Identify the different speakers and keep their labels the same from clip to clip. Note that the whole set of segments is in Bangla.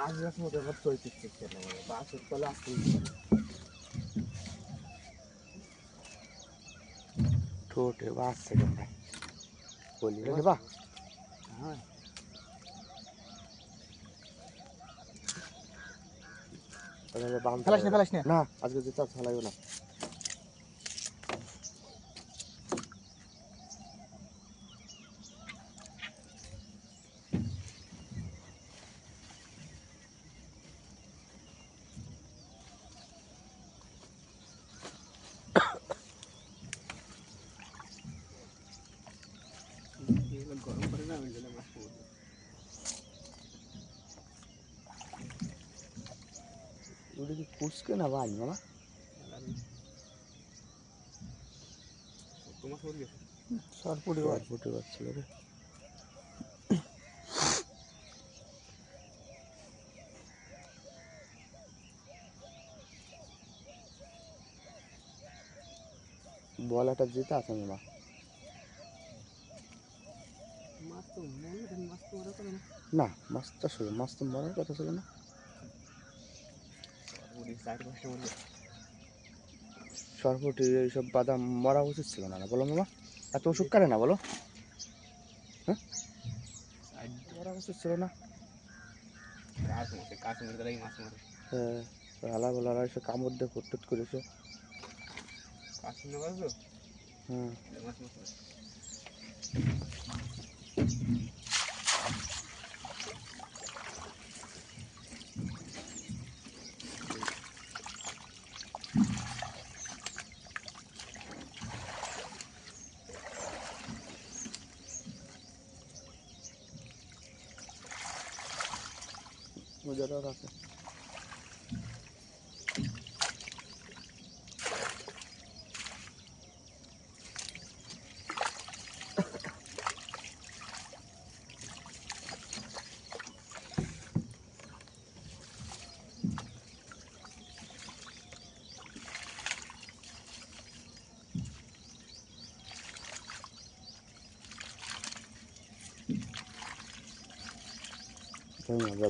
Speaker 1: বাঁশ গাছ মতো এবার চৈতির চেষ্টা নেই, বাঁশের তলে আসতে
Speaker 2: ঠোঁটে বাঁচছে কেন ভাই বলি রে বা
Speaker 1: হ্যাঁ ফেলাস না ফেলাস না
Speaker 2: না আজকে যেতে ফেলাইও না
Speaker 1: গরম করে না ওই জন্য মাছ পড়বে
Speaker 2: ওটা কি কুচকে না ভাই মামা
Speaker 1: তোমার সর গেছে
Speaker 2: সরপুটি সরপুটি বাচ্ছিল রে বলাটা যেতে আছে মামা
Speaker 1: মাছ তো মনে মাছ তো ওরা করে না
Speaker 2: না মাছটা শুরু মাছ তো মরার কথা ছিল না সরপুটি এইসব বাদাম মরা উচিত ছিল না বলো মামা এত ওষুধ কাটে না বলো হ্যাঁ মরা উচিত ছিল না
Speaker 1: কাজ মেরে মাছ মারে
Speaker 2: হ্যাঁ আলা বলারা এসে কামড় দিয়ে ফুটটুট করেছে
Speaker 1: কাজ মেরে মারছো
Speaker 2: হ্যাঁ
Speaker 1: মাছ মারে
Speaker 2: মজাদার আছে মজা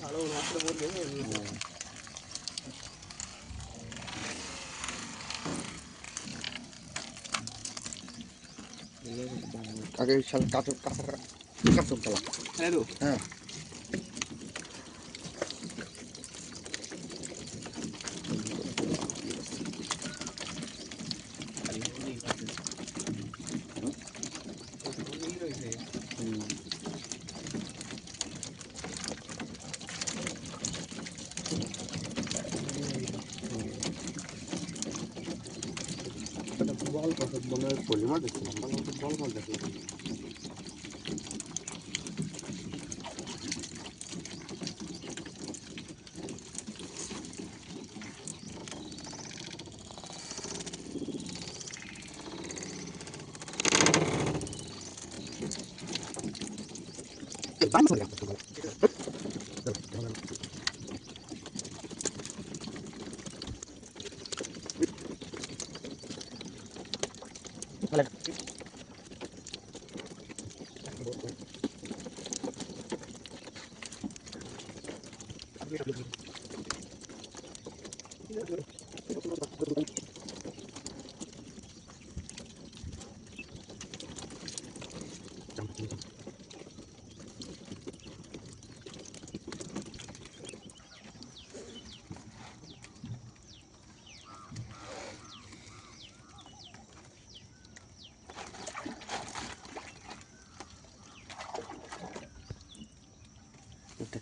Speaker 1: ভালো মাছটা বলবে
Speaker 2: আগে সাল কাঁচর কাঁচা কাঁচর তোলা
Speaker 1: হ্যালো
Speaker 2: হ্যাঁ বল মনে হয় পলিমার দেখছিলাম বল মাছ দেখলাম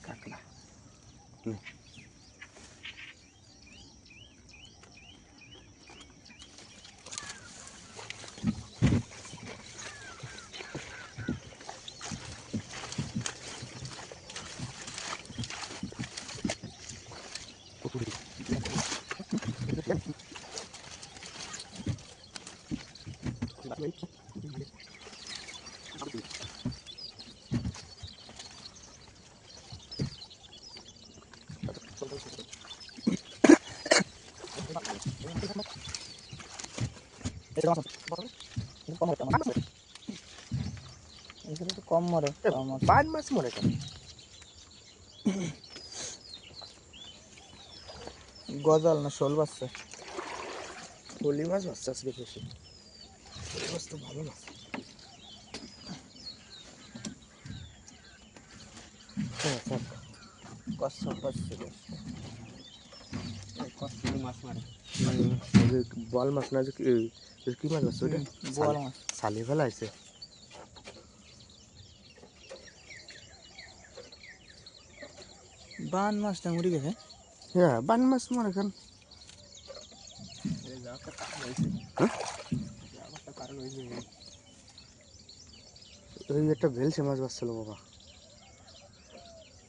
Speaker 2: কাটলা
Speaker 3: এখানে তো কম মরে
Speaker 2: বান মাছ মরে কেন?
Speaker 3: গজাল না শোল বাচ্চা।
Speaker 2: পলি মাছ বাচ্চা আজকে বেশি। পলি মাছ তো ভালো মাছ। হ্যাঁ থাক।
Speaker 3: কচ্ছা কচ্ছি
Speaker 1: কষ্ট মাছ মারে।
Speaker 2: ওই যে বল মাছ না যে কি মাছ বাচ্চা ওইটা?
Speaker 3: বোয়াল মাছ।
Speaker 2: সালি ফেলা আছে।
Speaker 3: বান মাছটা মরে গেছে।
Speaker 2: হ্যাঁ বান মাছ মরে কেন?
Speaker 1: যা একটা কারণ হয়েছে,
Speaker 2: হ্যাঁ
Speaker 1: যা একটা কারণ হয়েছে।
Speaker 2: ওই একটা ভেলসে মাছ বাচ্চালো বাবা।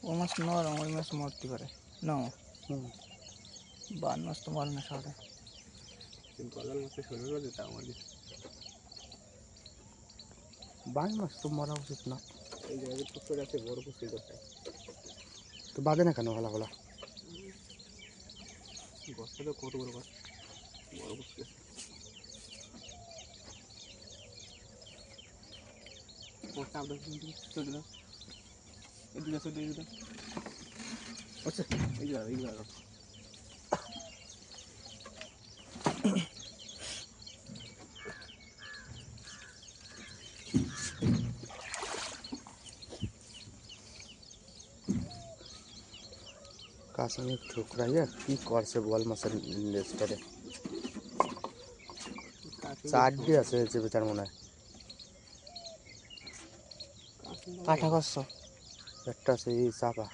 Speaker 3: ও মাছ নরম, ওই মাছ মরতে পারে না।
Speaker 2: হুম।
Speaker 3: বান মাছ তো মরে না শহরে।
Speaker 1: গজাল মাছটা শরীর বাজে তা আমার কিছু।
Speaker 2: বান মাছ তো মরা উচিত না।
Speaker 1: এই জায়গায় পুকুর আছে, বড় পুকুর কোথায়?
Speaker 2: তো বাদে না কেন হলা হলা?
Speaker 1: গছটা তো কত বড় গাছ, বড় পুকুর। চাপ দাও, চলে দাও, এদিকে চলে এদিকে। আচ্ছা এইগুলো
Speaker 2: কাছে ঠুকরাইয়া কি করছে বল মাছের লেজটারে? চারটি আছে যে বেচার মনে হয়।
Speaker 3: কাঠা কচ্ছ।
Speaker 2: একটা আছে এই চাপা।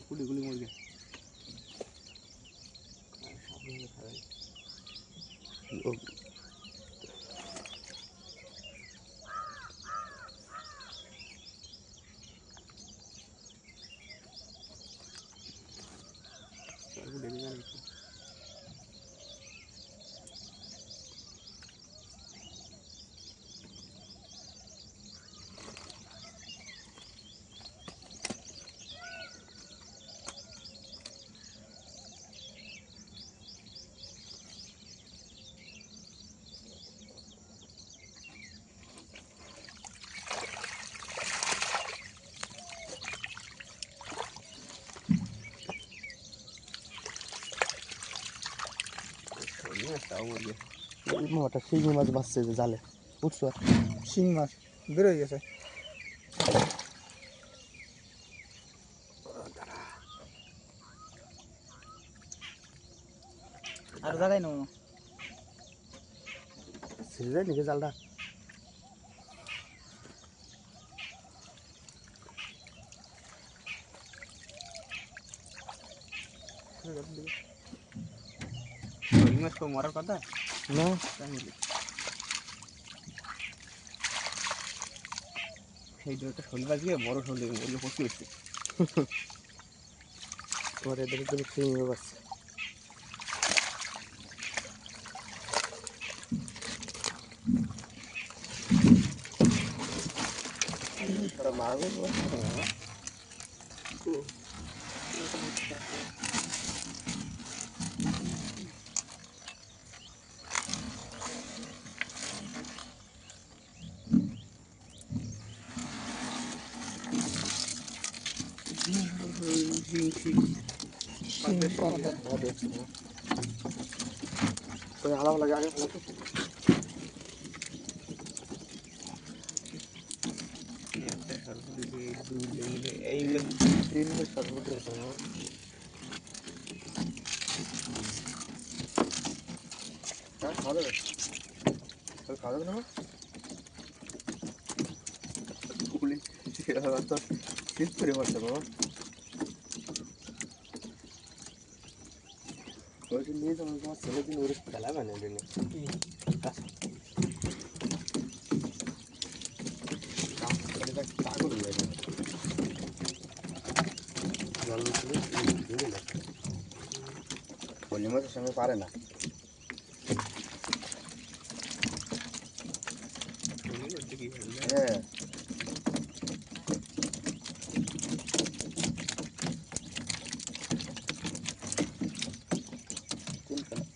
Speaker 1: গুলি গুলি মুরগি সাবধানে খাবে।
Speaker 2: ও-
Speaker 1: দেখে গেল তাও মুরগি।
Speaker 2: ওই মোটা শিঙি মাছ বাঁচছে যে জালে, বুঝছো?
Speaker 3: শিং মাছ বেরোয় গেছে। আর জায়গায় নেবো।
Speaker 2: ছিঁড়ে যায় নাকি জালটা?
Speaker 1: শোল মাছ তো মরার কথা
Speaker 2: না
Speaker 1: তাই মুরগি। সেই দুটো শোল মাছ গিয়ে বড় শোল দিয়ে মুরগি পড়তে এসছে।
Speaker 2: তোমার এদের তো শিঙি বাঁচছে।
Speaker 3: শিং কটা।
Speaker 2: ওই আলাদা লাগে আগে ফেলা তো।
Speaker 1: এইগুলো
Speaker 2: তিন মিনিট সর্বোচ্চ খাওয়া যাবে? খাওয়া যাবে না? গুলি তো শীত করে পড়ছে বাবা। ওই যে নিয়ে যাবো তোমার ছেলে দিন ওর খেলা বানিয়ে দিলে পাগল হয়ে যাবে। জল দিয়ে না পল্লি মাছের সঙ্গে পারে না। হ্যাঁ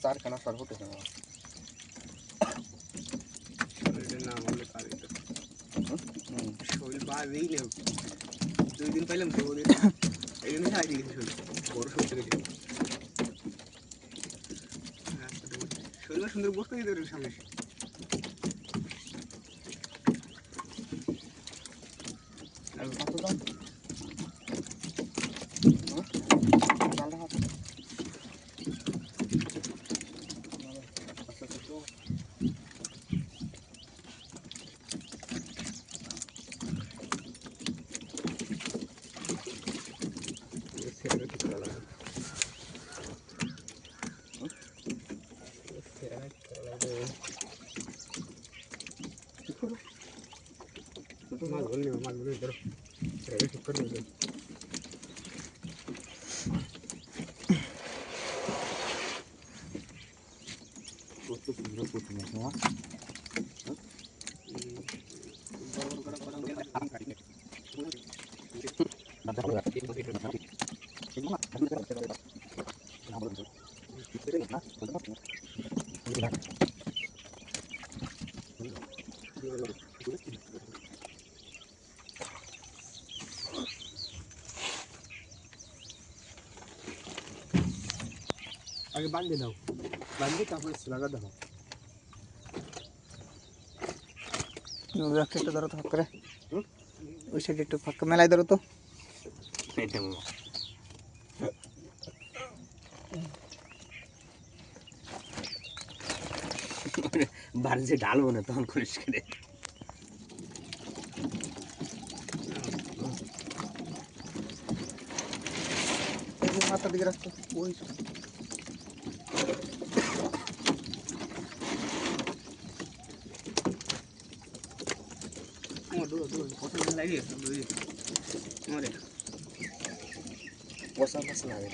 Speaker 2: চারখানা সর্বোচ্চ
Speaker 1: বাজেই নেই 2 দিন পাইলাম তো ওদের এই জন্য ছাড়ি দিয়েছি শোল বড় শোল ছেড়েছি শোল সুন্দর বসতে দিতে ওর সামনে
Speaker 2: আর কত দাম জালটা হাতে
Speaker 1: ছেড়ে ঠিক করা লাগবে ছেড়ে ঠিক করা লাগবে মাছ বললে ধরো ছেড়ে ঠিক করে নেবে
Speaker 2: কত সুন্দর করতে না
Speaker 1: আগে বাঁধে দাও বাঁধে তারপরে লাগা দাও
Speaker 3: একটু ধরো তো ফাঁক করে ওই সাইডে একটু ফাঁক মেলায় ধরো তো
Speaker 2: বাড়িতে ডালবো না তখন করিস কেটে
Speaker 3: মাথার দিকে রাখতো ওই
Speaker 2: বসা বসা লাগে